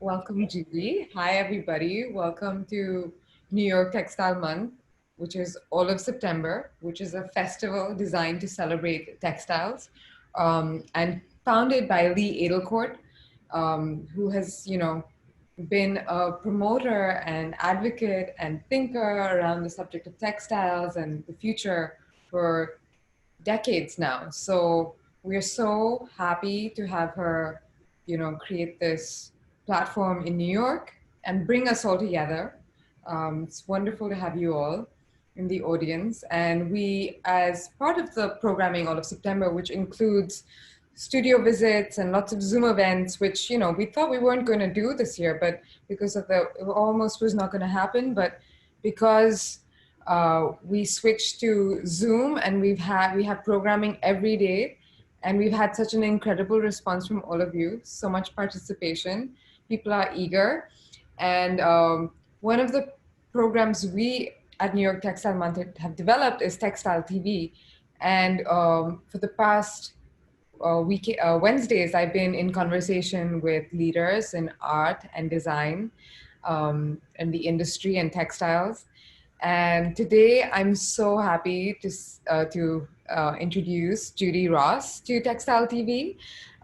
Welcome, Judy. Hi, everybody. Welcome to New York Textile Month, which is all of September, which is a festival designed to celebrate textiles, and founded by Lee Edelcourt, who has, been a promoter and advocate and thinker around the subject of textiles and the future for decades now. So we're so happy to have her, create this platform in New York and bring us all together. It's wonderful to have you all in the audience. And we, as part of the programming all of September, which includes studio visits and lots of Zoom events, which, we thought we weren't going to do this year, but because of it almost was not going to happen. But because we switched to Zoom and we have programming every day, and we've had such an incredible response from all of you, so much participation. People are eager. And one of the programs we at New York Textile Month have developed is Textile TV. And for the past Wednesdays, I've been in conversation with leaders in art and design and the industry and textiles. And today I'm so happy to introduce Judy Ross to Textile TV.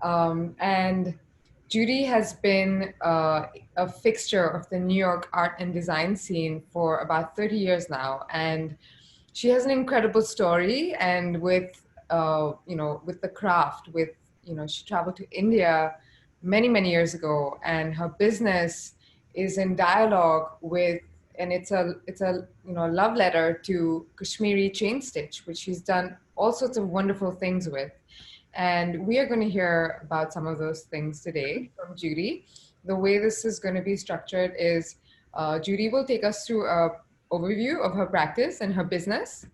And Judy has been a fixture of the New York art and design scene for about 30 years now. And she has an incredible story. And with the craft, she traveled to India many, many years ago, and her business is in dialogue with, and it's a love letter to Kashmiri chain stitch, which she's done all sorts of wonderful things with. And we are going to hear about some of those things today from Judy. The way this is going to be structured is Judy will take us through a overview of her practice and her business,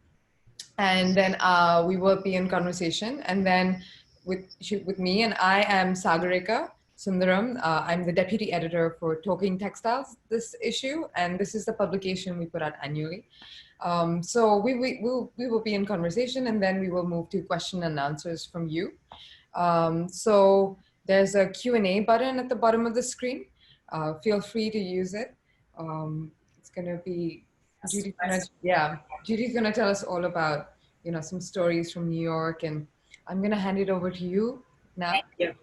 and then we will be in conversation. And then with me, and I am Sagarika Sundaram. I'm the deputy editor for Talking Textiles, this issue, and this is the publication we put out annually. So we will be in conversation, and then we will move to question and answers from you. So there's a Q&A button at the bottom of the screen. Feel free to use it. It's going to be Judy's gonna tell us all about, some stories from New York, and I'm gonna hand it over to you now. Thank you.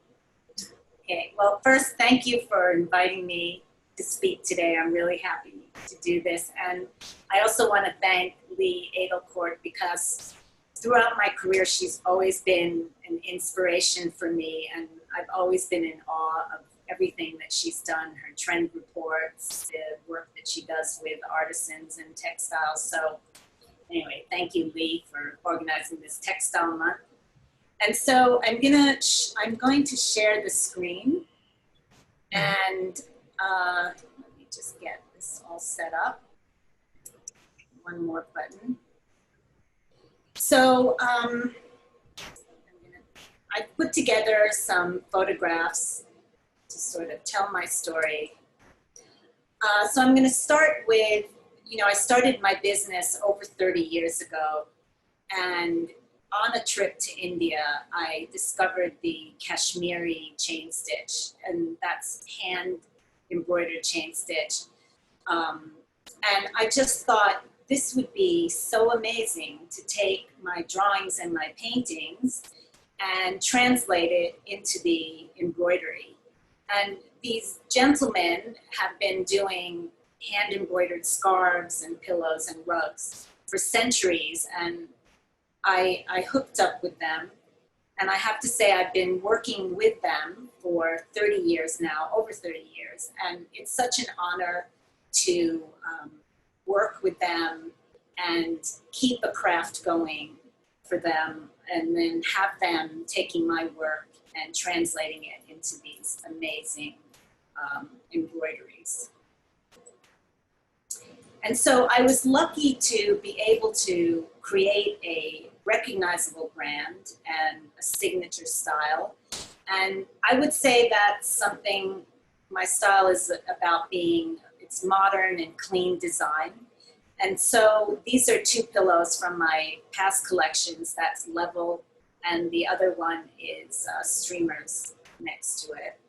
Okay, well, first, thank you for inviting me to speak today. I'm really happy to do this. And I also want to thank Lee Edelcourt, because throughout my career, she's always been an inspiration for me. And I've always been in awe of everything that she's done, her trend reports, the work that she does with artisans and textiles. So anyway, thank you, Lee, for organizing this Textile Month. And so I'm going to share the screen, and let me just get this all set up. One more button. So I put together some photographs to sort of tell my story. So I'm going to start with, I started my business over 30 years ago, and on a trip to India, I discovered the Kashmiri chain stitch, and that's hand embroidered chain stitch. And I just thought this would be so amazing to take my drawings and my paintings and translate it into the embroidery. And these gentlemen have been doing hand embroidered scarves and pillows and rugs for centuries, and I hooked up with them, and I have to say I've been working with them for 30 years now, over 30 years, and it's such an honor to work with them and keep a craft going for them, and then have them taking my work and translating it into these amazing embroideries. And so I was lucky to be able to create a recognizable brand and a signature style. And I would say that's something, my style is about it's modern and clean design. And so these are two pillows from my past collections. That's level, and the other one is streamers next to it.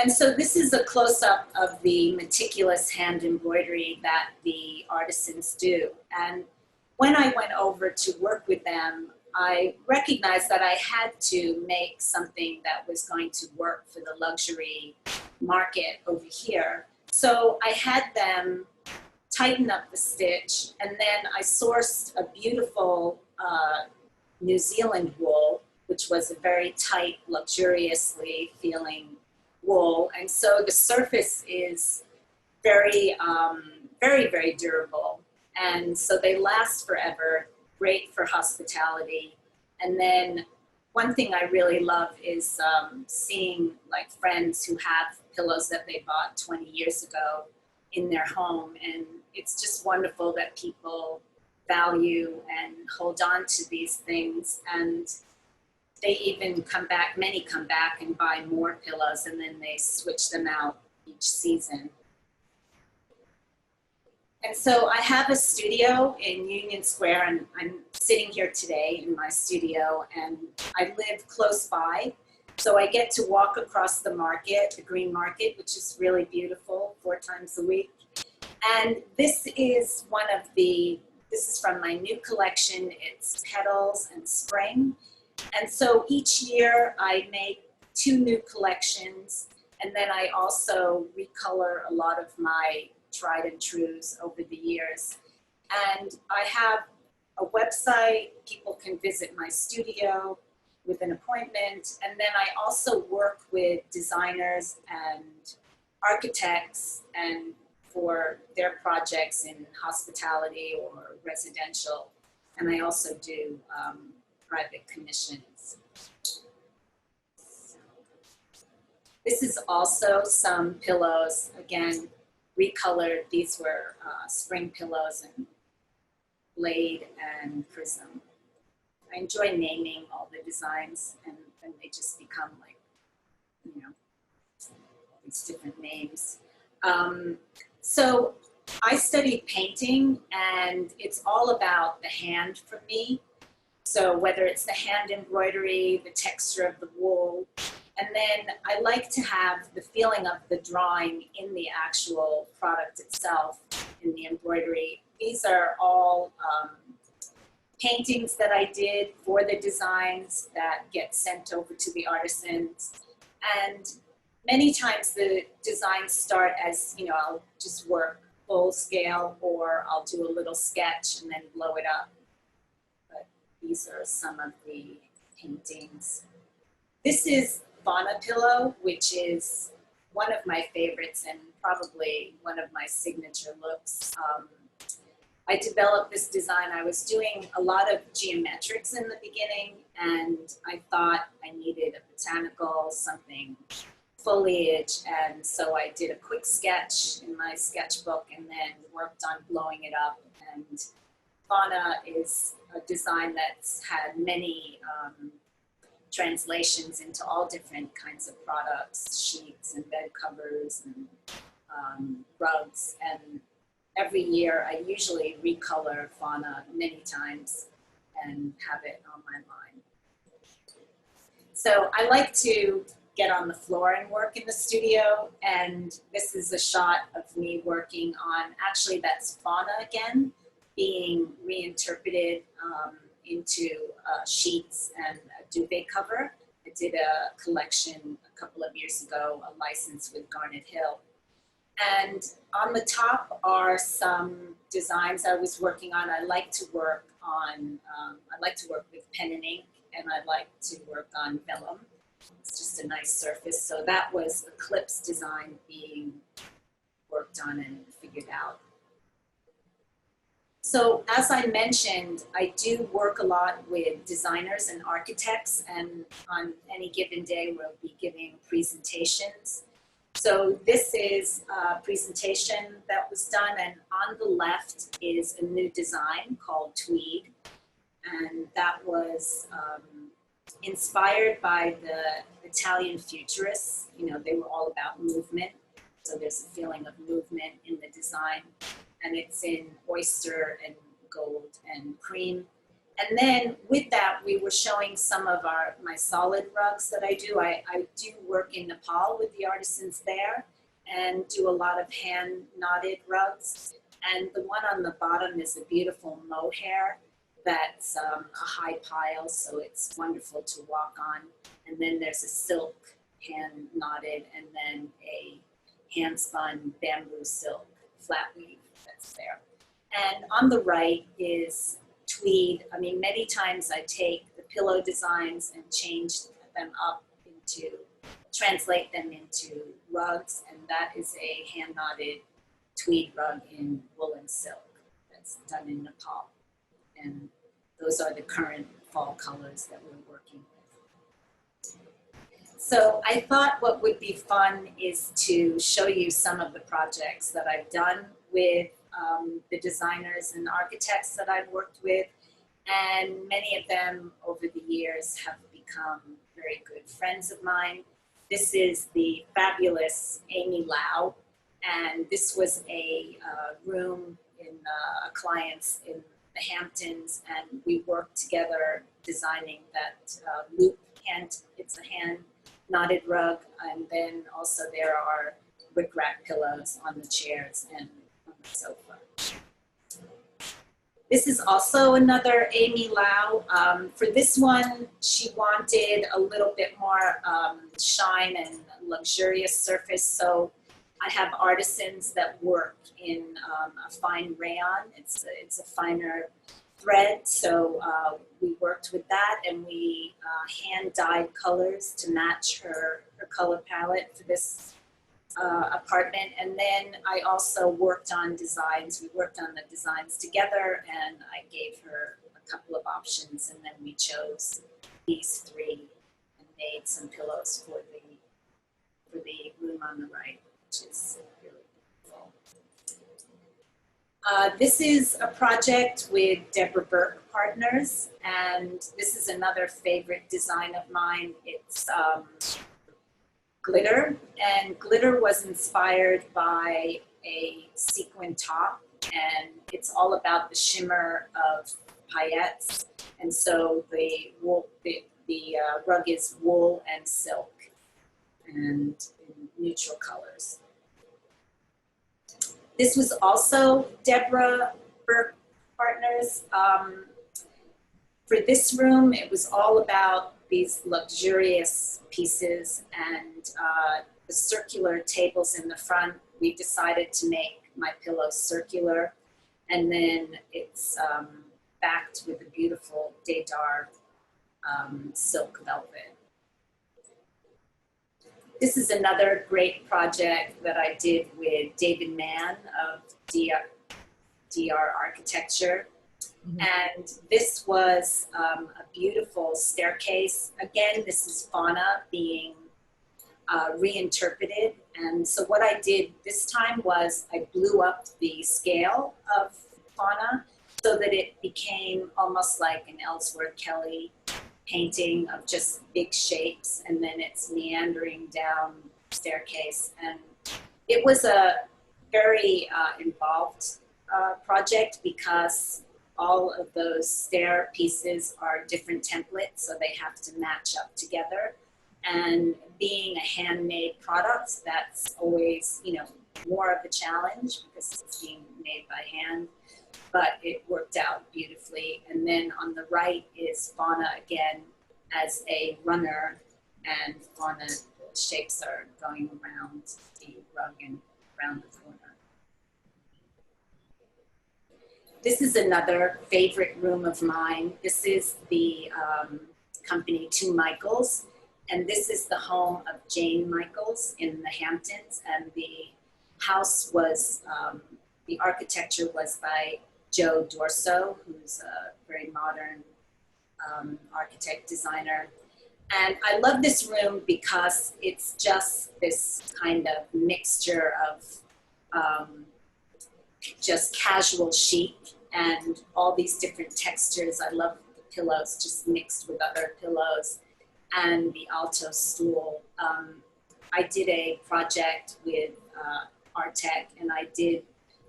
And so this is a close-up of the meticulous hand embroidery that the artisans do. And when I went over to work with them, I recognized that I had to make something that was going to work for the luxury market over here. So I had them tighten up the stitch, and then I sourced a beautiful New Zealand wool, which was a very tight, luxuriously feeling wool. And so the surface is very, very durable. And so they last forever, great for hospitality. And then one thing I really love is seeing like friends who have pillows that they bought 20 years ago in their home. And it's just wonderful that people value and hold on to these things. And they even come back, many come back and buy more pillows, and then they switch them out each season. And so I have a studio in Union Square, and I'm sitting here today in my studio, and I live close by. So I get to walk across the market, the Green Market, which is really beautiful, 4 times a week. And this is this is from my new collection. It's Petals and Spring. And so each year I make 2 new collections, and then I also recolor a lot of my tried and trues over the years. And I have a website. People can visit my studio with an appointment. And then I also work with designers and architects and for their projects in hospitality or residential. And I also do private commissions. This is also some pillows, again, recolored. These were spring pillows in Blade and Prism. I enjoy naming all the designs, and they just become like, you know, these different names. So I studied painting, and it's all about the hand for me. So whether it's the hand embroidery, the texture of the wool, and then I like to have the feeling of the drawing in the actual product itself, in the embroidery. These are all paintings that I did for the designs that get sent over to the artisans. And many times the designs start as, you know, I'll just work full scale, or I'll do a little sketch and then blow it up. But these are some of the paintings. This is Fauna Pillow, which is one of my favorites and probably one of my signature looks. I developed this design. I was doing a lot of geometrics in the beginning, and I thought I needed a botanical, something foliage, and so I did a quick sketch in my sketchbook and then worked on blowing it up. And Fauna is a design that's had many translations into all different kinds of products, sheets and bed covers and rugs. And every year I usually recolor Fauna many times and have it on my line. So I like to get on the floor and work in the studio, and this is a shot of me working on, actually that's Fauna again, being reinterpreted into sheets and a duvet cover. I did a collection a couple of years ago, a license with Garnet Hill. And on the top are some designs I was working on. I like to work on, I like to work with pen and ink, and I like to work on vellum. It's just a nice surface. So that was Eclipse design being worked on and figured out. So as I mentioned, I do work a lot with designers and architects, and on any given day we'll be giving presentations. So this is a presentation that was done, and on the left is a new design called Tweed, and that was inspired by the Italian futurists. You know, they were all about movement, so there's a feeling of movement in the design. And it's in oyster and gold and cream. And then with that, we were showing some of my solid rugs that I do. I do work in Nepal with the artisans there and do a lot of hand knotted rugs. And the one on the bottom is a beautiful mohair that's a high pile, so it's wonderful to walk on. And then there's a silk hand knotted, and then a hand spun bamboo silk flat weave that's there. And on the right is tweed. I mean, many times I take the pillow designs and change them up into, translate them into rugs, and that is a hand knotted tweed rug in wool and silk that's done in Nepal. And those are the current fall colors that we're working with. So I thought what would be fun is to show you some of the projects that I've done with the designers and architects that I've worked with, and many of them over the years have become very good friends of mine. This is the fabulous Amy Lau, and this was a room in a client's in the Hamptons, and we worked together designing that loop hand. It's a hand knotted rug, and then also there are rickrack pillows on the chairs and on the sofa. This is also another Amy Lau. For this one, she wanted a little bit more shine and luxurious surface, so I have artisans that work in a fine rayon. It's a finer thread, so we worked with that, and we hand dyed colors to match her color palette for this apartment. And then I also worked on designs. We worked on the designs together, and I gave her a couple of options, and then we chose these three and made some pillows for the room on the right, which is really beautiful. This is a project with Deborah Burke Partners, and this is another favorite design of mine. It's glitter, and glitter was inspired by a sequin top, and it's all about the shimmer of paillettes. And so the rug is wool and silk, and in neutral colors. This was also Deborah Burke Partners. For this room, it was all about these luxurious pieces, and the circular tables in the front. We decided to make my pillows circular, and then it's backed with a beautiful Daydar silk velvet. This is another great project that I did with David Mann of DR Architecture. Mm-hmm. And this was a beautiful staircase. Again, this is fauna being reinterpreted. And so what I did this time was I blew up the scale of fauna so that it became almost like an Ellsworth Kelly painting of just big shapes, and then it's meandering down the staircase. And it was a very involved project because all of those stair pieces are different templates, so they have to match up together. And being a handmade product, that's always, more of a challenge because it's being made by hand, but it worked out beautifully. And then on the right is fauna again as a runner, and fauna shapes are going around the rug and around the corner. This is another favorite room of mine. This is the company Two Michaels, and this is the home of Jane Michaels in the Hamptons, and the house was, the architecture was by Joe Dorso, who's a very modern architect designer. And I love this room because it's just this kind of mixture of just casual chic and all these different textures. I love the pillows just mixed with other pillows, and the alto stool. I did a project with Artec, and I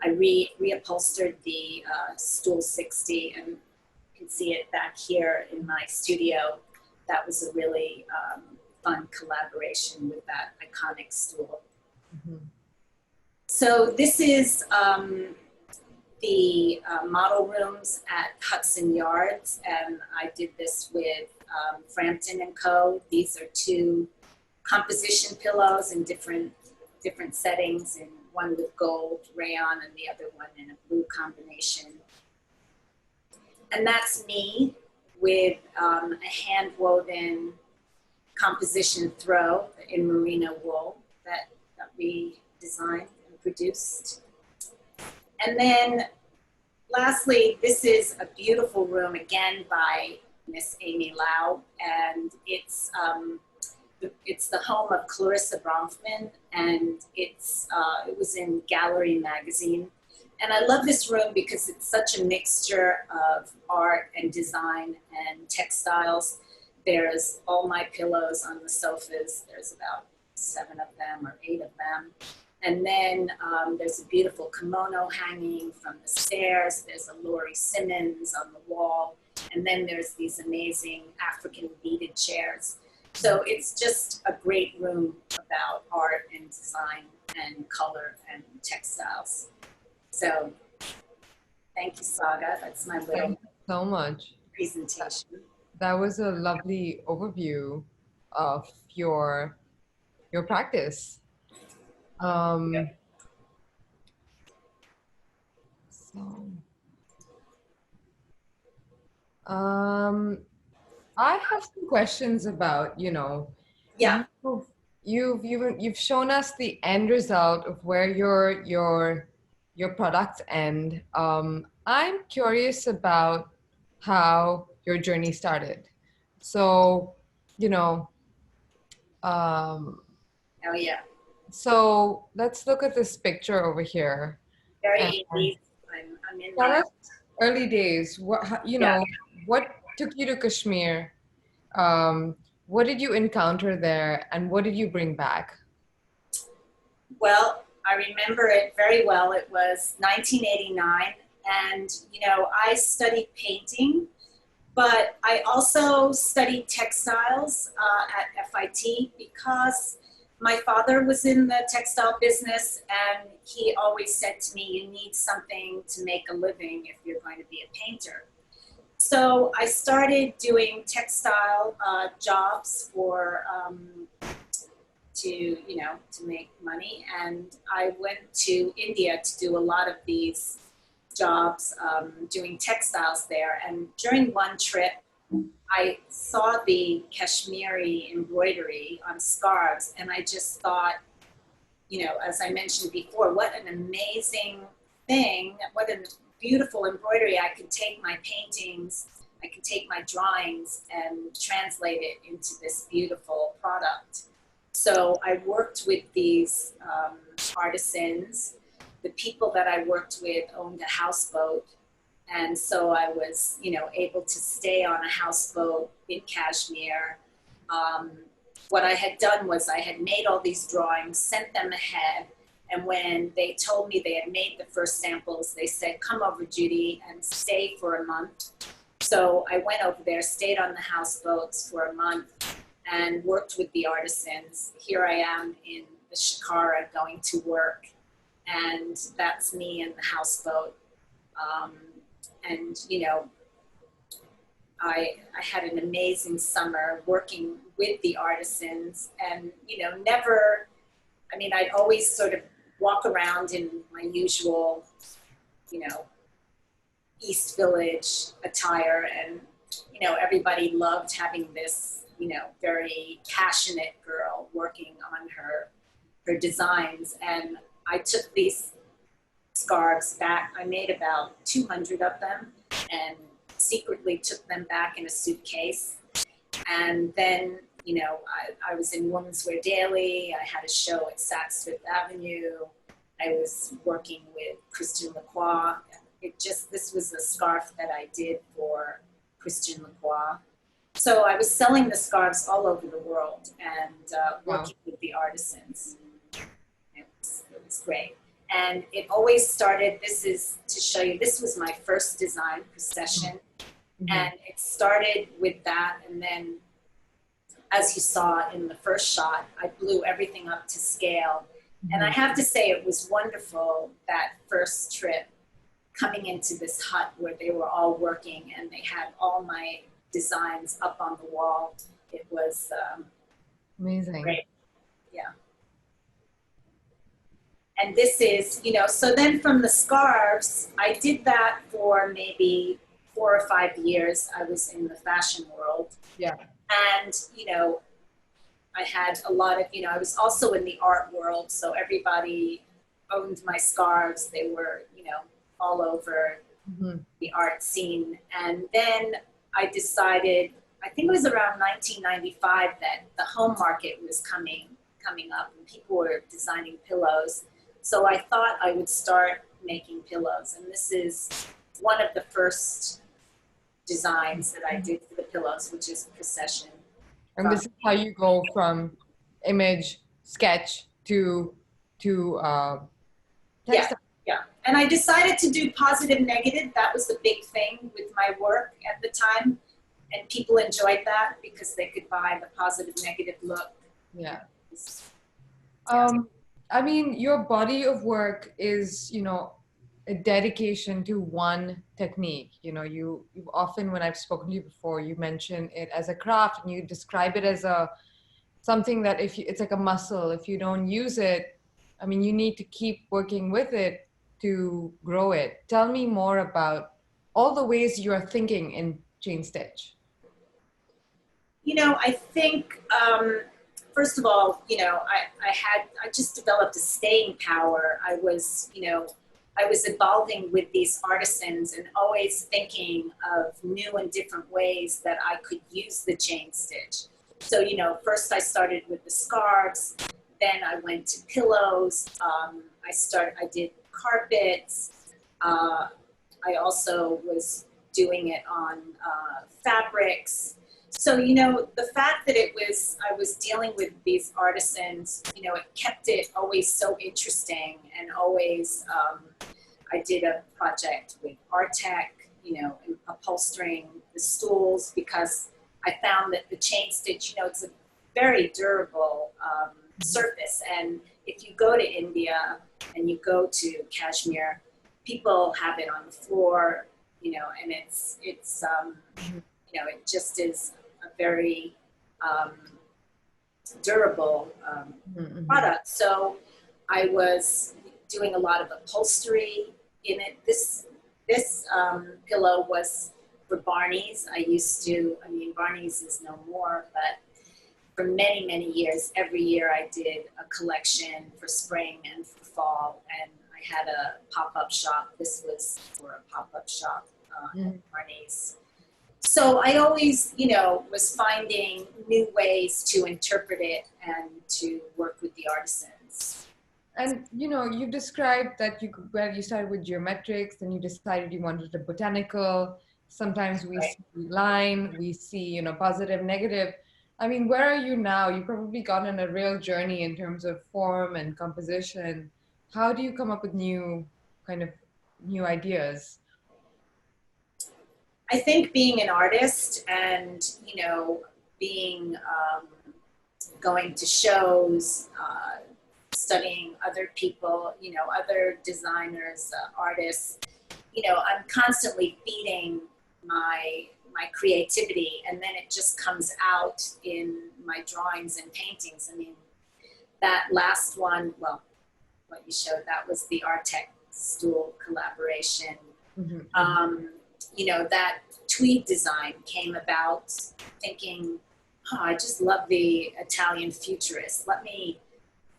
reupholstered the stool 60, and you can see it back here in my studio. That was a really fun collaboration with that iconic stool. Mhm. So this is the model rooms at Hudson Yards, and I did this with Frampton and Co. These are two composition pillows in different settings, and one with gold rayon and the other one in a blue combination. And that's me with a hand-woven composition throw in merino wool that we designed and produced. And then lastly, this is a beautiful room, again by Miss Amy Lau, and it's the home of Clarissa Bronfman, and it was in Gallery magazine. And I love this room because it's such a mixture of art and design and textiles. There's all my pillows on the sofas. There's about 7 of them or 8 of them. And then there's a beautiful kimono hanging from the stairs. There's a Laurie Simmons on the wall. And then there's these amazing African beaded chairs. So it's just a great room about art and design and color and textiles. So thank you, Saga. That's my little Thank you so much. presentation. That was a lovely overview of your practice. So, I have some questions about, Yeah. you've shown us the end result of where your products end. I'm curious about how your journey started. So, you know, um, Oh, yeah. so let's look at this picture over here. And Very 80s. I'm in tell my, us early days. yeah. What took you to Kashmir? What did you encounter there, and what did you bring back? Well, I remember it very well. It was 1989, and I studied painting, but I also studied textiles at FIT because my father was in the textile business, and he always said to me, you need something to make a living if you're going to be a painter. So I started doing textile jobs to make money, and I went to India to do a lot of these jobs doing textiles there. And during one trip, I saw the Kashmiri embroidery on scarves, and I just thought, as I mentioned before, what an amazing thing, what a beautiful embroidery. I could take my paintings, I could take my drawings and translate it into this beautiful product. So I worked with these artisans. The people that I worked with owned a houseboat. And so I was, able to stay on a houseboat in Kashmir. What I had done was I had made all these drawings, sent them ahead, and when they told me they had made the first samples, they said, come over, Judy, and stay for a month. So I went over there, stayed on the houseboats for a month, and worked with the artisans. Here I am in the Shikara going to work, and that's me in the houseboat. And I had an amazing summer working with the artisans, and I'd always sort of walk around in my usual, East Village attire, and everybody loved having this, very passionate girl working on her designs. And I took these scarves back. I made about 200 of them and secretly took them back in a suitcase. And then, I was in Women's Wear Daily. I had a show at Saks Fifth Avenue. I was working with Christian Lacroix. This was a scarf that I did for Christian Lacroix. So I was selling the scarves all over the world and working with the artisans. It was great. And it always started, this is to show you, this was my first design procession. Mm-hmm. And it started with that, and then, as you saw in the first shot, I blew everything up to scale. And I Mm-hmm. have to say, it was wonderful that first trip, coming into this hut where they were all working and they had all my designs up on the wall. It was Amazing. great. Yeah. And this is, so then from the scarves, I did that for maybe 4 or 5 years. I was in the fashion world. Yeah. And, I had a lot of, I was also in the art world. So everybody owned my scarves. They were, all over Mm-hmm. the art scene. And then I decided, I think it was around 1995, that the home market was coming up and people were designing pillows. So I thought I would start making pillows. And this is one of the first designs that I did for the pillows, which is procession. And this is how you go from image sketch to Yeah, textile. yeah. And I decided to do positive negative. That was the big thing with my work at the time. And people enjoyed that because they could buy the positive negative look. Yeah. Yeah. I mean, your body of work is, a dedication to one technique. You often, when I've spoken to you before, you mention it as a craft and you describe it as something that it's like a muscle. If you don't use it, I mean, you need to keep working with it to grow it. Tell me more about all the ways you are thinking in chain stitch. I think, first of all, I just developed a staying power. I was evolving with these artisans and always thinking of new and different ways that I could use the chain stitch. So, first I started with the scarves, then I went to pillows. I did carpets. I also was doing it on fabrics. So, the fact that I was dealing with these artisans, it kept it always so interesting, and always, I did a project with Artec, in upholstering the stools, because I found that the chain stitch, it's a very durable surface. And if you go to India and you go to Kashmir, people have it on the floor, and it just is a very durable Mm-hmm. product. So I was doing a lot of upholstery in it. This pillow was for Barney's. Barney's is no more, but for many, many years, every year I did a collection for spring and for fall, and I had a pop-up shop. This was for a pop-up shop at Barney's. So I always, was finding new ways to interpret it and to work with the artisans. And you've described that you started with geometrics, then you decided you wanted a botanical. Sometimes we Right. see line, we see positive, negative. I mean, where are you now? You've probably gone on a real journey in terms of form and composition. How do you come up with kind of new ideas? I think being an artist and, being, going to shows, studying other people, other designers, artists, I'm constantly feeding my creativity, and then it just comes out in my drawings and paintings. I mean, that last one, well, what you showed, that was the Artec stool collaboration. Mm-hmm. That tweed design came about thinking, oh, I just love the Italian futurists. Let me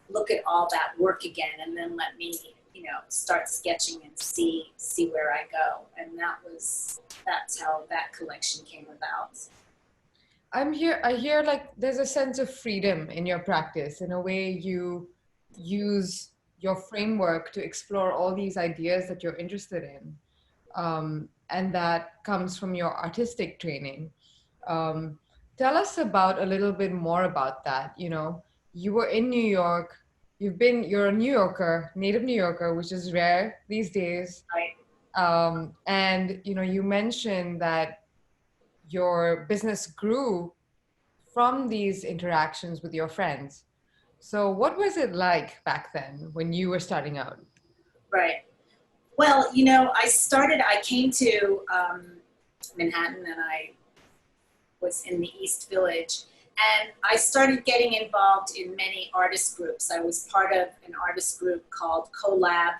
look at all that work again, and then let me, start sketching and see where I go. And that's how that collection came about. I hear like there's a sense of freedom in your practice. In a way, you use your framework to explore all these ideas that you're interested in. And that comes from your artistic training. Um, Tell us about a little bit more about that. You were in New York. You're a New Yorker, native New Yorker, which is rare these days. Right. And you mentioned that your business grew from these interactions with your friends. So, what was it like back then when you were starting out? Right. Well, I came to Manhattan, and I was in the East Village. And I started getting involved in many artist groups. I was part of an artist group called Collab.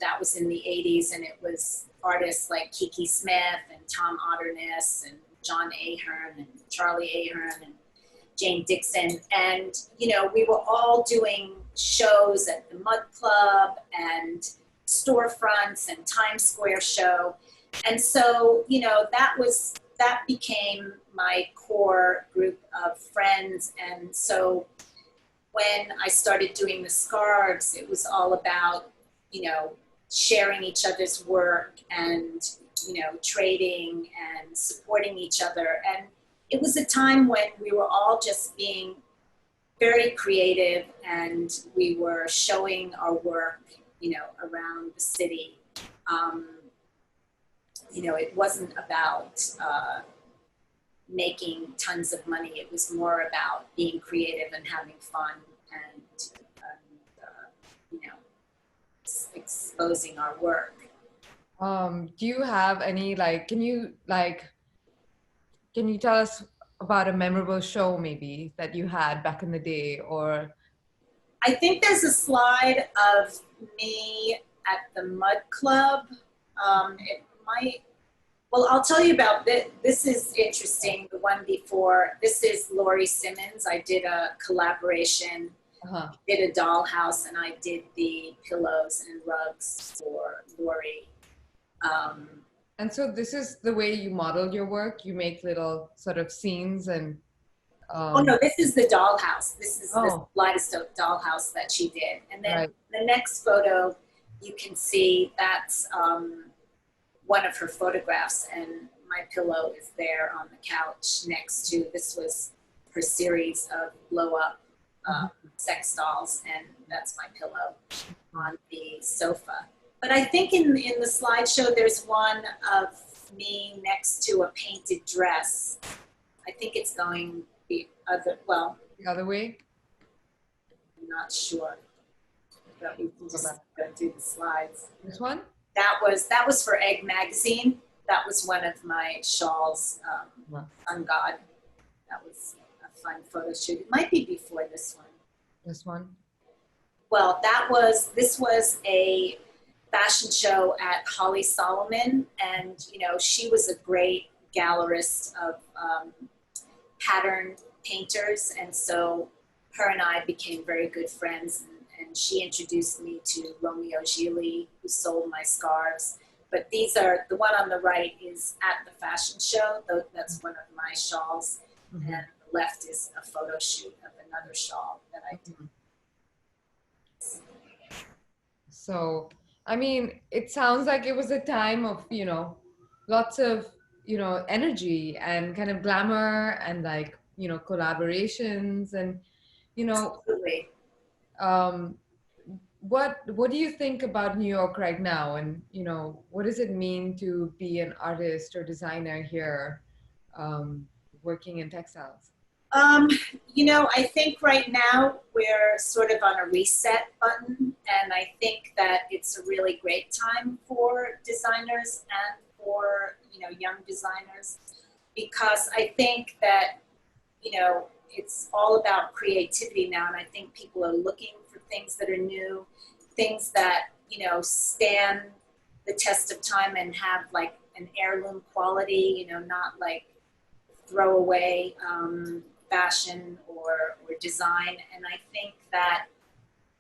That was in the 80s, and it was artists like Kiki Smith and Tom Otterness and John Ahern and Charlie Ahern and Jane Dixon. And, we were all doing shows at the Mud Club and storefronts and Times Square show. And so, that became my core group of friends. And so when I started doing the scarves, it was all about, sharing each other's work and, trading and supporting each other. And it was a time when we were all just being very creative, and we were showing our work, around the city. It wasn't about making tons of money. It was more about being creative and having fun and exposing our work. Do you have any can you tell us about a memorable show maybe that you had back in the day? Or I think there's a slide of me at the Mud Club. It might, well, I'll tell you about this. This is interesting. The one before, this is Lori Simmons. I did a collaboration, did a dollhouse, and I did the pillows and rugs for Lori. And so this is the way you modeled your work? You make little sort of scenes and... Oh, no, this is the dollhouse. This is the Kaleidoscope dollhouse that she did. And then the next photo, you can see that's one of her photographs, and my pillow is there on the couch next to, this was her series of blow-up sex dolls, and that's my pillow on the sofa. But I think in the slideshow, there's one of me next to a painted dress. I think it's going the other way? I'm not sure. But we can just go do the slides. This one? That was for Egg Magazine. That was one of my shawls, Sun God. That was a fun photo shoot. It might be before this one. This one? Well, this was a fashion show at Holly Solomon, and she was a great gallerist of pattern painters, and so her and I became very good friends, and she introduced me to Romeo Gili, who sold my scarves. But these are, the one on the right is at the fashion show. That's one of my shawls, and the left is a photo shoot of another shawl that I did. So, I mean, it sounds like it was a time of, lots of, energy and kind of glamour and collaborations and, Absolutely. What do you think about New York right now? And, what does it mean to be an artist or designer here, working in textiles? I think right now we're sort of on a reset button, and I think that it's a really great time for designers and for, young designers, because I think that, it's all about creativity now, and I think people are looking for things that are new, things that, stand the test of time and have like an heirloom quality, not like throwaway fashion or design. And I think that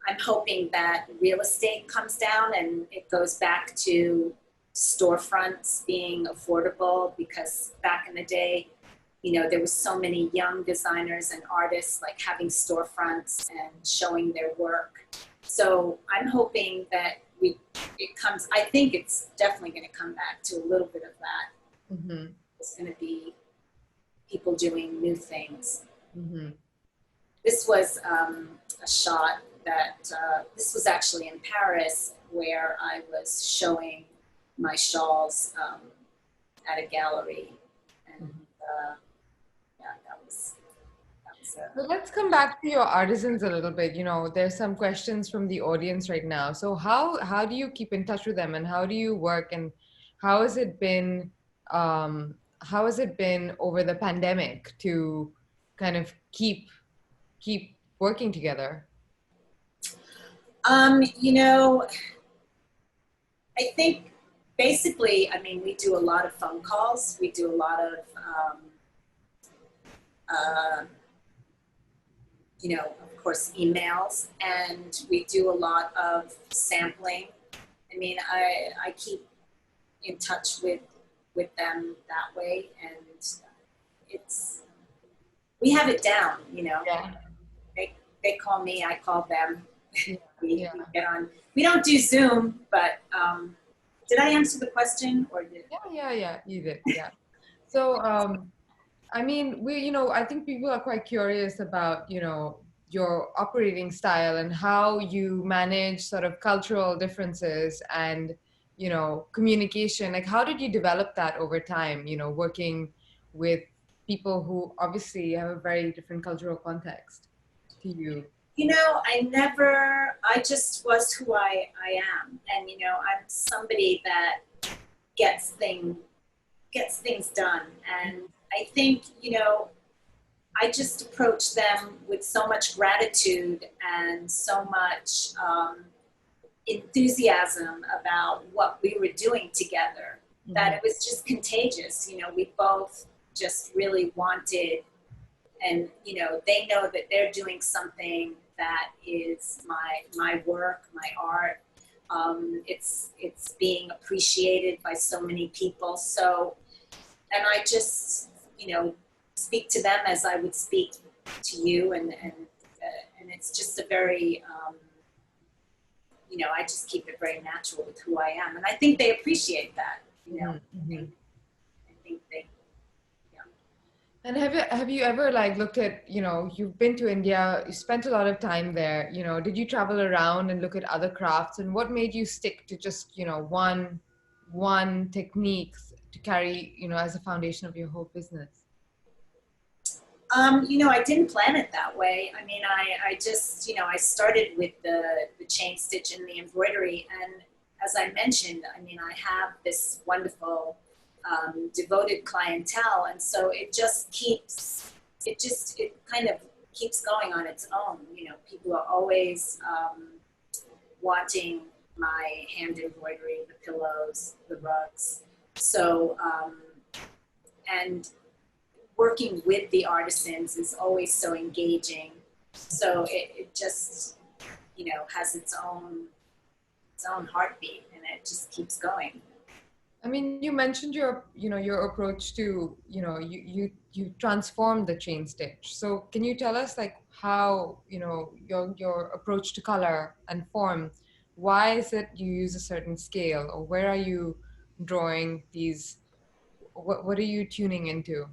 I'm hoping that real estate comes down and it goes back to storefronts being affordable, because back in the day, there was so many young designers and artists like having storefronts and showing their work. So I'm hoping that I think it's definitely going to come back to a little bit of that. Mm-hmm. It's going to be people doing new things. Mm-hmm. This was a shot that, this was actually in Paris, where I was showing my shawls at a gallery. yeah, that was So let's come back to your artisans a little bit. You know, there's some questions from the audience right now. So how do you keep in touch with them, and how do you work, and how has it been how has it been over the pandemic to kind of keep working together? you know, I think basically, I mean, we do a lot of phone calls. We do a lot of, uh, of course, emails, and we do a lot of sampling. I mean, I keep in touch with them that way, and it's we have it down. Yeah. They call me, I call them. Yeah. We Yeah. get on. We don't do Zoom, but did I answer the question or did? Yeah, you did. Yeah. So, I mean, I think people are quite curious about, your operating style and how you manage sort of cultural differences and, communication. Like, how did you develop that over time, working with people who obviously have a very different cultural context to you? I just was who I am. And, I'm somebody that gets things done. And I think, I just approach them with so much gratitude and so much enthusiasm about what we were doing together that it was just contagious. We both just really wanted, and they know that they're doing something that is my work, my art. It's being appreciated by so many people. So, and I just speak to them as I would speak to you, and it's just a very I just keep it very natural with who I am, and I think they appreciate that. Mm-hmm. I think they, yeah. And have you ever like looked at, you've been to India, you spent a lot of time there, did you travel around and look at other crafts, and what made you stick to just, one techniques to carry, as a foundation of your whole business? I didn't plan it that way. I mean, I just, I started with the chain stitch and the embroidery. And as I mentioned, I mean, I have this wonderful devoted clientele. And so it kind of keeps going on its own. People are always wanting my hand embroidery, the pillows, the rugs. So, and working with the artisans is always so engaging. So it just, has its own heartbeat, and it just keeps going. I mean, you mentioned your approach to, you transformed the chain stitch. So can you tell us like how, your approach to color and form, why is it you use a certain scale, or where are you drawing these, what are you tuning into?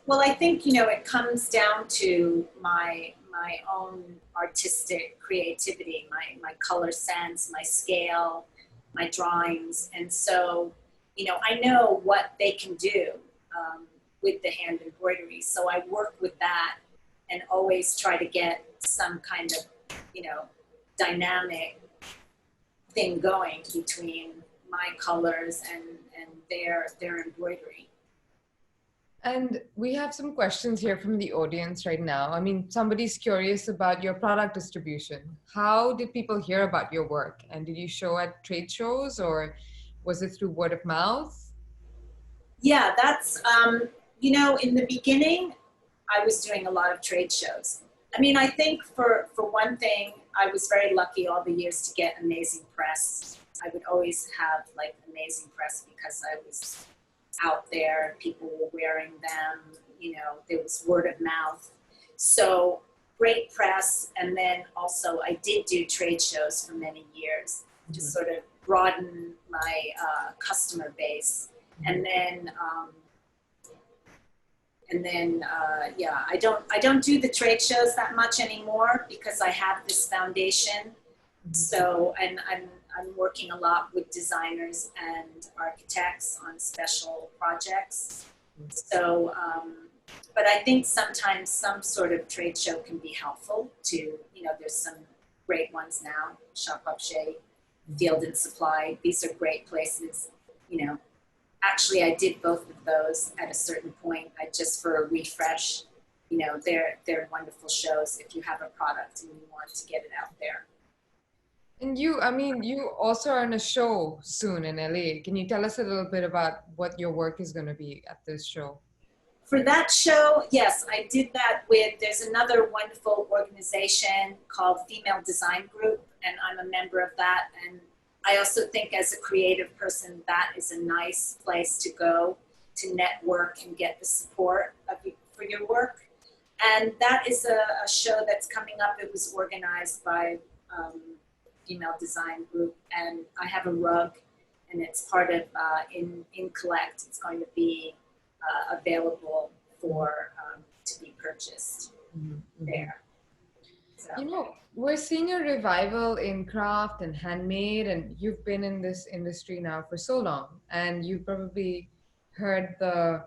Well, I think, it comes down to my own artistic creativity, my color sense, my scale, my drawings. And so, I know what they can do with the hand embroidery. So I work with that and always try to get some kind of, dynamic thing going between my colors and their embroidery. And we have some questions here from the audience right now. I mean, somebody's curious about your product distribution. How did people hear about your work? And did you show at trade shows, or was it through word of mouth? Yeah, that's, in the beginning, I was doing a lot of trade shows. I mean, I think for one thing, I was very lucky all the years to get amazing press. I would always have like amazing press because I was out there, people were wearing them, there was word of mouth. So great press. And then also I did do trade shows for many years to sort of broaden my customer base. And then, yeah, I don't do the trade shows that much anymore because I have this foundation. So, and I'm working a lot with designers and architects on special projects. So, but I think sometimes some sort of trade show can be helpful to, there's some great ones now, Shop Upshay, Field and Supply. These are great places, Actually, I did both of those at a certain point. I just for a refresh, they're wonderful shows if you have a product and you want to get it out there. And you also are in a show soon in LA. Can you tell us a little bit about what your work is going to be at this show? For that show, yes, I did that with, there's another wonderful organization called Female Design Group, and I'm a member of that. And I also think as a creative person, that is a nice place to go to network and get the support for your work. And that is a show that's coming up. It was organized by Female Design Group, and I have a rug, and it's part of in Collect. It's going to be available for to be purchased there. So. We're seeing a revival in craft and handmade, and you've been in this industry now for so long, and you've probably heard the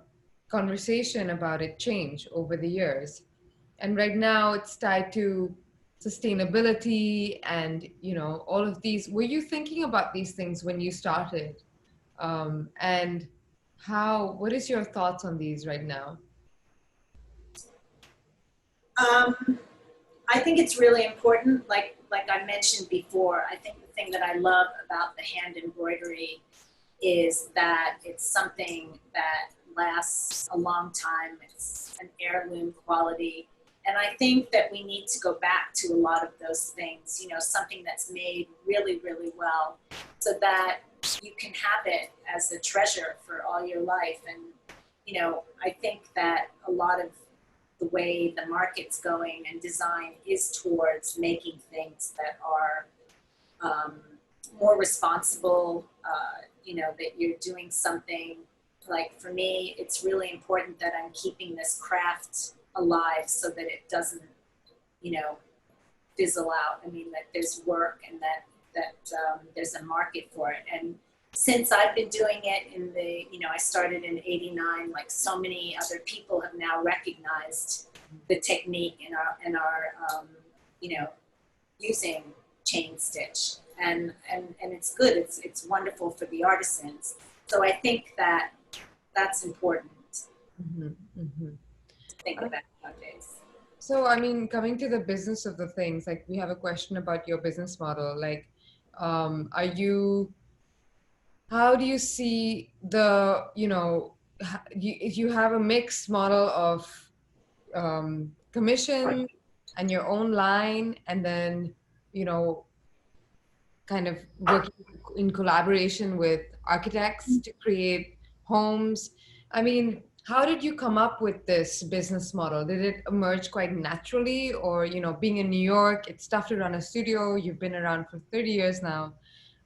conversation about it change over the years. And right now it's tied to sustainability and, all of these. Were you thinking about these things when you started? And what is your thoughts on these right now? I think it's really important, like I mentioned before. I think the thing that I love about the hand embroidery is that it's something that lasts a long time. It's an heirloom quality. And I think that we need to go back to a lot of those things, something that's made really, really well so that you can have it as a treasure for all your life. And, I think that a lot of the way the market's going and design is towards making things that are more responsible, that you're doing something. Like for me, it's really important that I'm keeping this craft alive so that it doesn't, fizzle out. I mean, that there's work and that there's a market for it. And since I've been doing it I started in '89, like so many other people have now recognized the technique in our using chain stitch. And it's good. It's wonderful for the artisans. So I think that that's important to think about nowadays. So, coming to the business of the things, like we have a question about your business model. Like, how do you see if you have a mixed model of commission and your own line, and then, kind of working in collaboration with architects to create homes. How did you come up with this business model? Did it emerge quite naturally, or, being in New York, it's tough to run a studio. You've been around for 30 years now.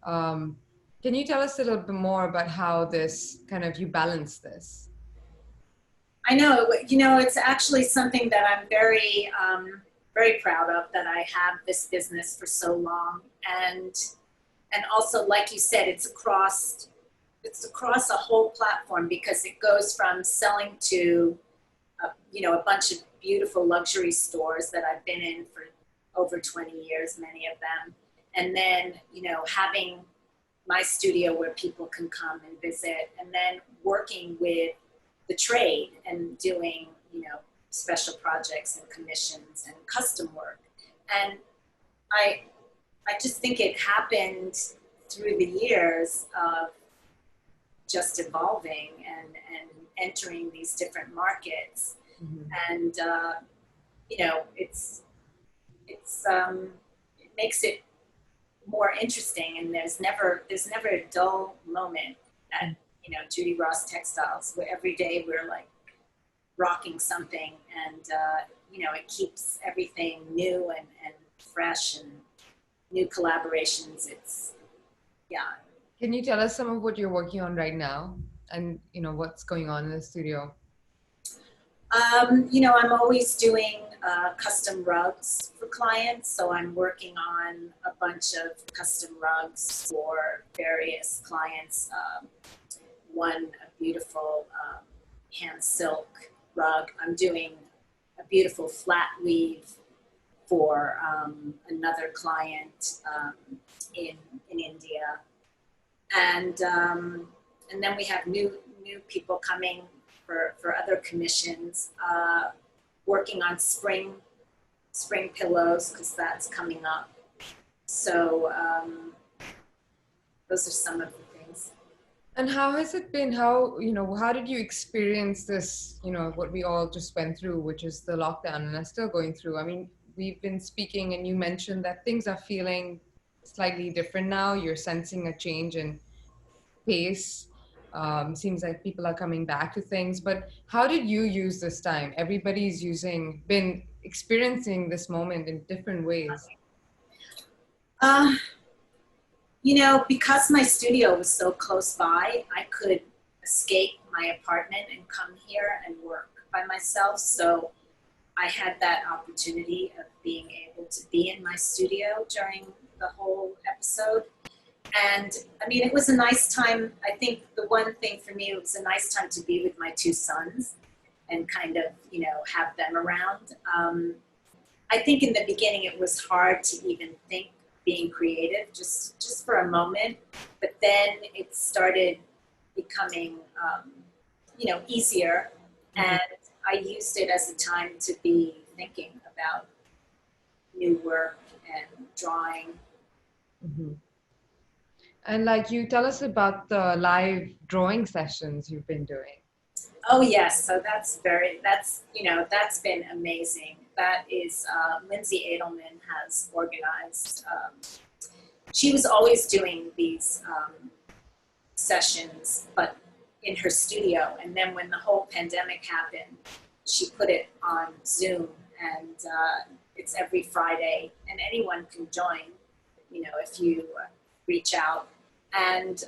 Can you tell us a little bit more about how you balance this? I know, it's actually something that I'm very, very proud of, that I have this business for so long. And also, like you said, it's across a whole platform, because it goes from selling to, a bunch of beautiful luxury stores that I've been in for over 20 years, many of them. And then, having my studio where people can come and visit, and then working with the trade and doing, special projects and commissions and custom work. And I just think it happened through the years of just evolving and entering these different markets. Mm-hmm. And, it makes it more interesting, and there's never a dull moment at Judy Ross Textiles, where every day we're like rocking something, and it keeps everything new and fresh, and new collaborations. Can you tell us some of what you're working on right now, and what's going on in the studio? I'm always doing custom rugs for clients. So I'm working on a bunch of custom rugs for various clients. One, a beautiful hand silk rug. I'm doing a beautiful flat weave for another client in India, and then we have new people coming for other commissions. Working on spring pillows because that's coming up. So those are some of the things. And how has it been? How did you experience this, what we all just went through, which is the lockdown and are still going through? I mean, we've been speaking and you mentioned that things are feeling slightly different now. You're sensing a change in pace. Seems like people are coming back to things. But how did you use this time? Everybody's been experiencing this moment in different ways. Because my studio was so close by, I could escape my apartment and come here and work by myself. So I had that opportunity of being able to be in my studio during the whole episode. And I mean, it was a nice time. I think the one thing for me, it was a nice time to be with my two sons and kind of, have them around. I think in the beginning it was hard to even think being creative just for a moment, but then it started becoming, easier. And I used it as a time to be thinking about new work and drawing. Mm-hmm. And like you tell us about the live drawing sessions you've been doing. Oh yes, so that's been amazing. That is Lindsay Edelman has organized. She was always doing these sessions, but in her studio. And then when the whole pandemic happened, she put it on Zoom, and it's every Friday, and anyone can join. If you reach out, and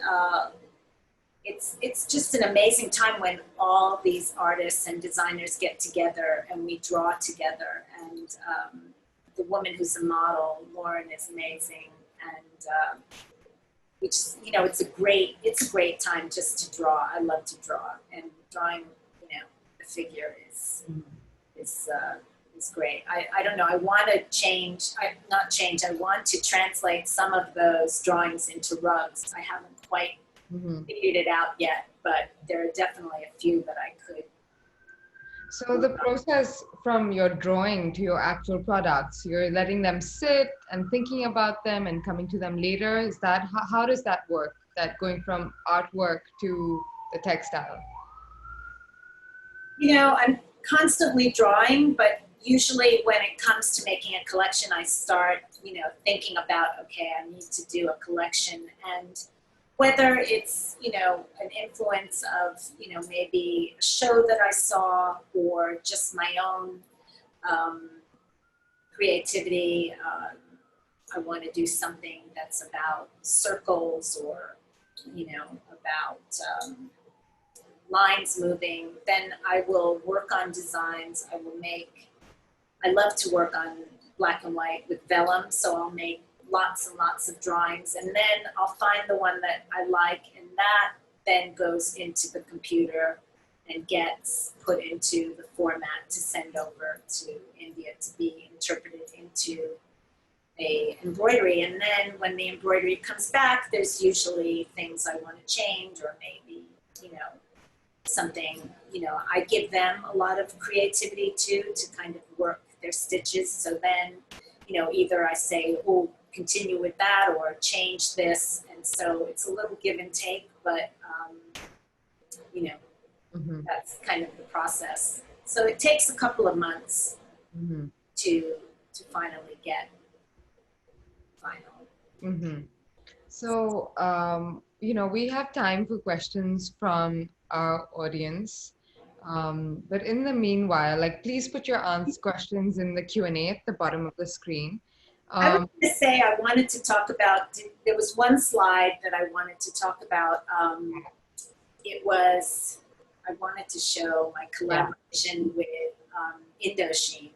it's just an amazing time when all these artists and designers get together and we draw together. And the woman who's a model, Lauren, is amazing, and we just, it's a great time just to draw. I love to draw, and drawing, the figure is great. I don't know. I want to I want to translate some of those drawings into rugs. I haven't quite figured it out yet, but there are definitely a few that I could. So the process from your drawing to your actual products, you're letting them sit and thinking about them and coming to them later. Is that how does that work? That going from artwork to the textile? I'm constantly drawing, but usually when it comes to making a collection, I start, thinking about, okay, I need to do a collection, and whether it's, an influence of, maybe a show that I saw or just my own creativity. I want to do something that's about circles or, about lines moving. Then I will work on designs. I love to work on black and white with vellum, so I'll make lots and lots of drawings, and then I'll find the one that I like, and that then goes into the computer and gets put into the format to send over to India to be interpreted into a embroidery. And then when the embroidery comes back, there's usually things I want to change, or maybe, something, I give them a lot of creativity too, to kind of work their stitches. So then, either I say, oh, continue with that or change this. And so it's a little give and take, but, that's kind of the process. So it takes a couple of months to finally get final. So, we have time for questions from our audience. But in the meanwhile, please put your questions in the Q&A at the bottom of the screen. I was going to say, I wanted to talk about, there was one slide that I wanted to talk about. I wanted to show my collaboration with Indochine.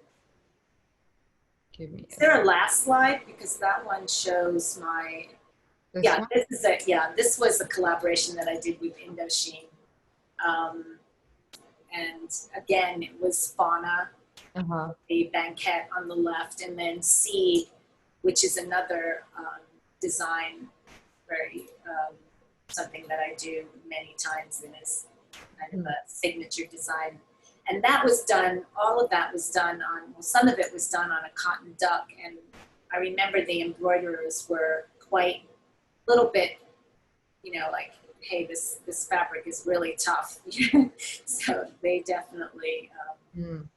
Give me Is a there sec. a last slide? Because that one shows my, This yeah, one? this is it. Yeah, this was a collaboration that I did with Indochine. Um, and again, it was fauna, Uh-huh. the banquette on the left, and then seed, which is another design, very something that I do many times and is kind of Mm. a signature design. And that was done, all of that was done on, well, some of it was done on a cotton duck. And I remember the embroiderers were quite a little bit, like, hey, this fabric is really tough. So they definitely, Mm.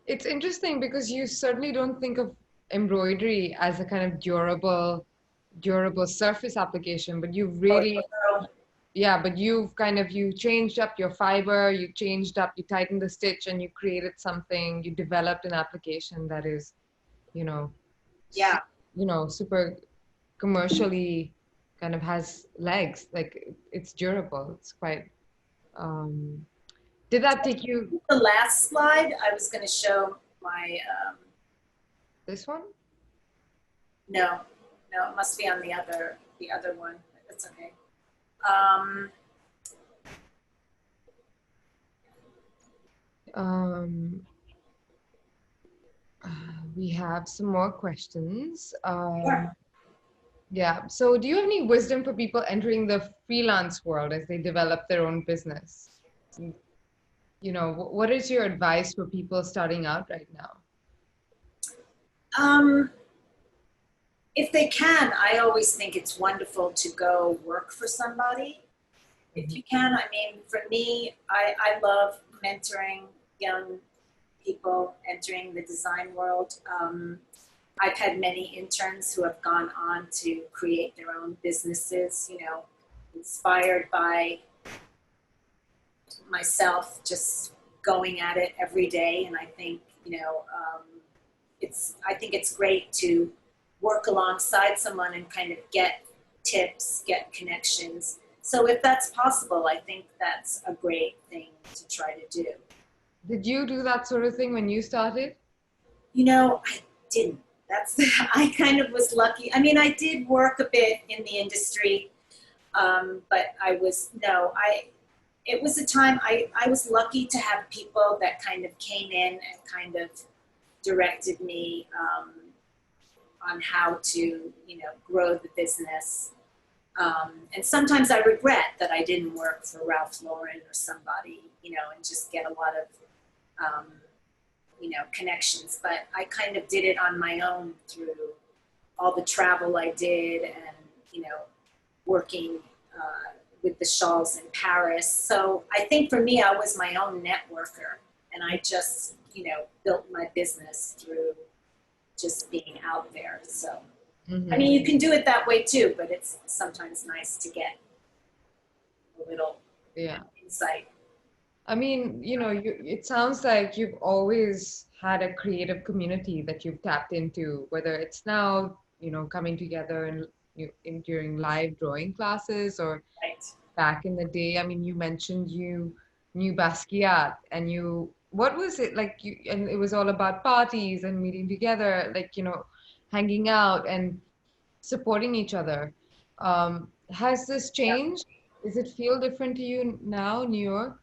It's interesting because you certainly don't think of embroidery as a kind of durable surface application, but you've oh, really, no, yeah, but you changed up your fiber, you tightened the stitch, and you created something, you developed an application that is, you know, su yeah. super commercially kind of has legs, like it's durable. It's quite, um, did that take you The last slide, I was going to show my, this one? no, no, it must be on the other one. That's okay. Um, Um, we have some more questions. sure. Yeah. So, do you have any wisdom for people entering the freelance world as they develop their own business? What is your advice for people starting out right now? Um, if they can, I always think it's wonderful to go work for somebody. If Mhm. you can, I mean, for me, I love mentoring young people entering the design world. I've had many interns who have gone on to create their own businesses, inspired by myself just going at it every day. And I think, I think it's great to work alongside someone and kind of get tips, get connections. So if that's possible, I think that's a great thing to try to do. Did you do that sort of thing when you started? I didn't. I kind of was lucky. I mean, I did work a bit in the industry, but it was a time I was lucky to have people that kind of came in and kind of directed me on how to, grow the business. And sometimes I regret that I didn't work for Ralph Lauren or somebody, and just get a lot of, connections. But I kind of did it on my own through all the travel I did and, working with the shawls in Paris. So I think for me, I was my own networker, and I just, built my business through just being out there. So, I Hmm. mean, you can do it that way too, but it's sometimes nice to get a little Yeah. insight. I mean, it sounds like you've always had a creative community that you've tapped into, whether it's now, coming together and during live drawing classes or Right. back in the day. I mean, you mentioned you knew Basquiat and what was it like and it was all about parties and meeting together, like, hanging out and supporting each other. Has this Yeah. changed? Does it feel different to you now, New York?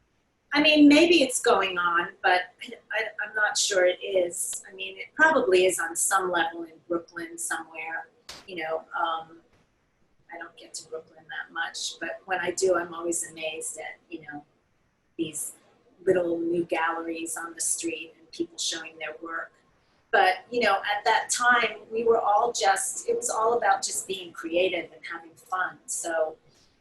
I mean, maybe it's going on, but I'm not sure it is. I mean, it probably is on some level in Brooklyn somewhere. I don't get to Brooklyn that much, but when I do, I'm always amazed at, these little new galleries on the street and people showing their work. But, at that time, it was all about just being creative and having fun. So,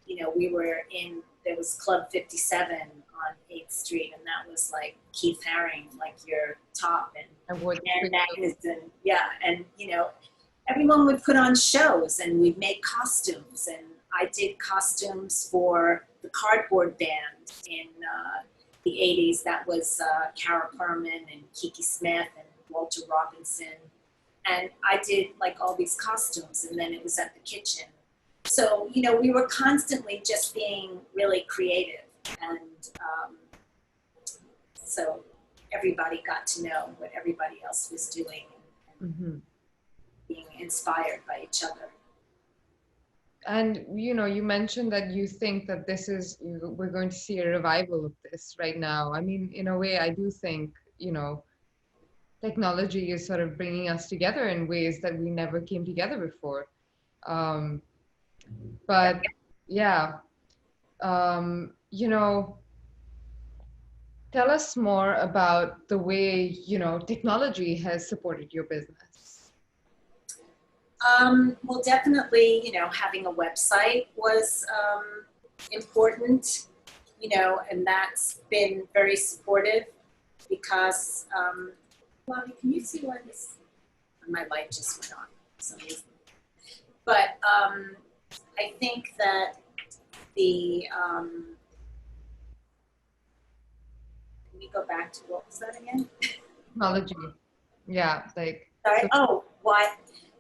there was Club 57 on 8th Street, and that was like Keith Haring, like your top, and I would Ann Magnuson, yeah, and, everyone would put on shows, and we'd make costumes, and I did costumes for the Cardboard Band in the 80s. That was Cara Perman and Kiki Smith and Walter Robinson. And I did like all these costumes, and then it was at the kitchen. So, we were constantly just being really creative. And so everybody got to know what everybody else was doing. And Hmm. being inspired by each other. And you mentioned that you think that we're going to see a revival of this right now. I mean, in a way, I do think, technology is sort of bringing us together in ways that we never came together before. Um, but yeah, you know, tell us more about the way, technology has supported your business. Well, definitely, having a website was important, and that's been very supportive because, Bobby, can you see why my light just went on for some reason? But I think that can we go back to what was that again? Technology. Yeah, like, Sorry. so, Oh, why?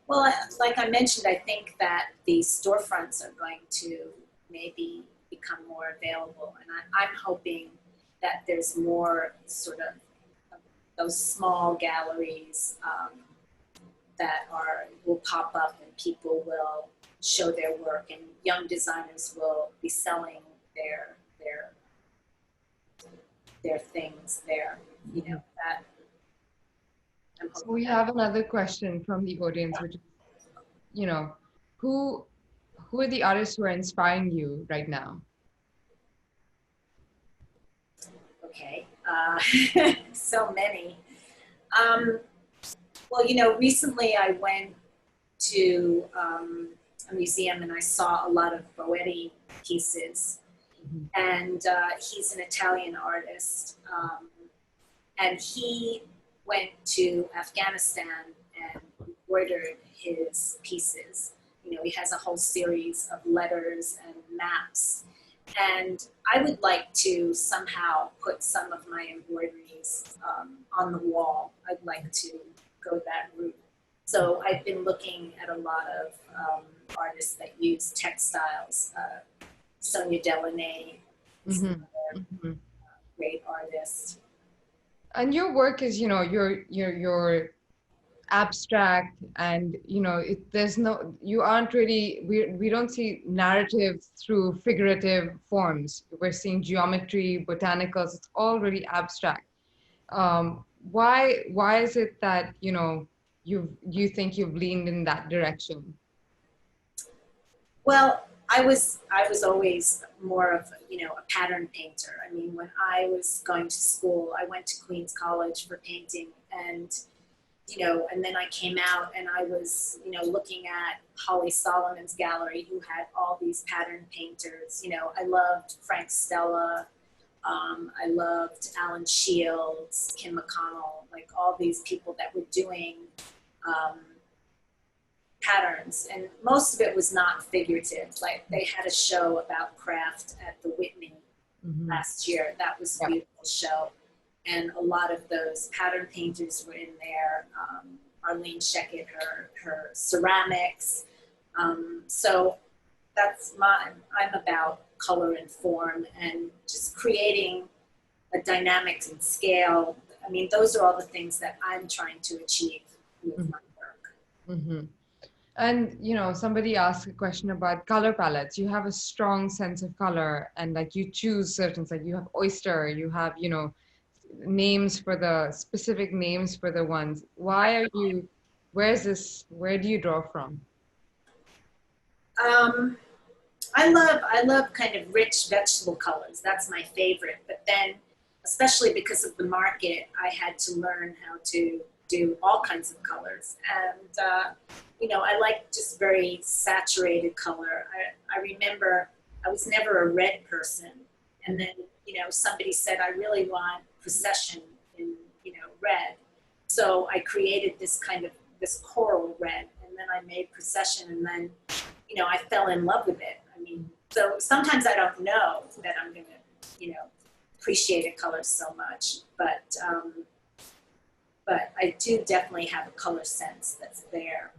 Well, like I mentioned, I think that the storefronts are going to maybe become more available, and I'm hoping that there's more sort of those small galleries that will pop up, and people will show their work, and young designers will be selling their things there. That I'm so hoping we that. have another question from the audience, which is, you know, who who are the artists who are inspiring you right now? Okay, so many. Um, well, recently I went to a museum and I saw a lot of Boetti pieces, Mhm. and he's an Italian artist, and he went to Afghanistan and embroidered his pieces. He has a whole series of letters and maps. And I would like to somehow put some of my embroideries on the wall. I'd like to go that route. So I've been looking at a lot of artists that use textiles. Sonia Delaney is Hmm. another Hmm. great artist. And your work is, your abstract, and there's no you aren't really we don't see narrative through figurative forms. We're seeing geometry, botanicals. It's all really abstract. Why is it that you think you've leaned in that direction? Well, I was always more of a pattern painter. I mean, when I was going to school, I went to Queens College for painting, and and then I came out and I was looking at Holly Solomon's gallery, who had all these pattern painters. I loved Frank Stella. I loved Alan Shields, Kim McConnell, like all these people that were doing um, patterns, and most of it was not figurative. Like they had a show about craft at the Whitney Hmm. last year. That was a Yeah. beautiful show, and a lot of those pattern painters were in there. Arlene Sheckett, her ceramics. So I'm about color and form and just creating a dynamic and scale. I mean, those are all the things that I'm trying to achieve with my work. Hmm. And somebody asked a question about color palettes. You have a strong sense of color, and like you choose certain, like you have oyster, you have names for the specific names for the ones. Why are you? Where do you draw from? Um, I love kind of rich vegetable colors. That's my favorite. But then, especially because of the market, I had to learn how to do all kinds of colors. And I like just very saturated color. I remember I was never a red person, and then somebody said I really want procession in red. So I created this coral red, and then I made procession, and then I fell in love with it. I mean, so sometimes I don't know that I'm going to, appreciate a color so much, but I do definitely have a color sense that's there.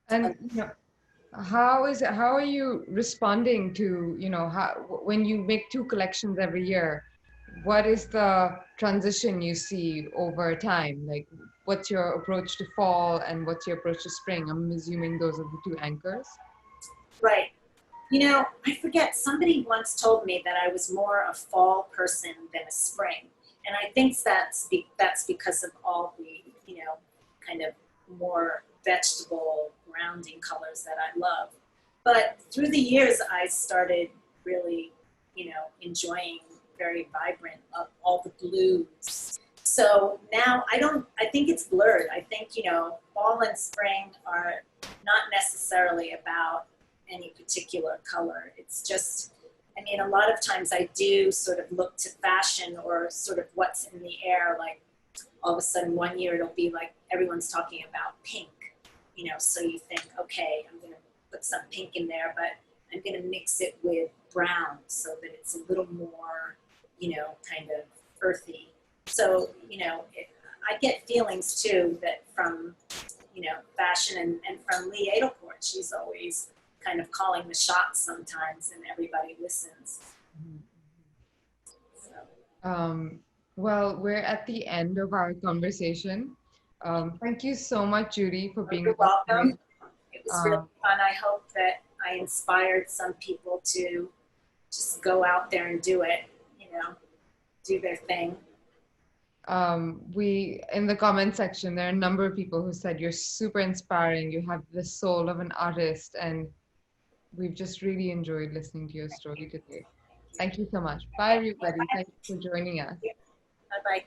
And how are you responding to how when you make two collections every year? What is the transition you see over time? Like, what's your approach to fall and what's your approach to spring? I'm assuming those are the two anchors. Right. You know, I forget, somebody once told me that I was more a fall person than a spring. And I think that's because of all the, you know, kind of more vegetable grounding colors that I love. But through the years, I started really, you know, enjoying very vibrant, all the blues. So now I think it's blurred. I think, you know, fall and spring are not necessarily about any particular color. It's just, I mean, a lot of times I do sort of look to fashion or sort of what's in the air. Like all of a sudden one year it'll be like everyone's talking about pink, you know, so you think, okay, I'm going to put some pink in there, but I'm going to mix it with brown so that it's a little more, you know, kind of earthy. So, you know, I get feelings too that from, you know, fashion and from Lee Edelcourt. She's always kind of calling the shots sometimes and everybody listens. So. Well, we're at the end of our conversation. Thank you so much, Judy, for being You're with us today. welcome. It was really fun. I hope that I inspired some people to just go out there and do it, you know, do their thing. We in the comment section, there are a number of people who said you're super inspiring. You have the soul of an artist, and we've just really enjoyed listening to your story today. Thank you so much. Bye, everybody. Thank you for joining us. Bye-bye.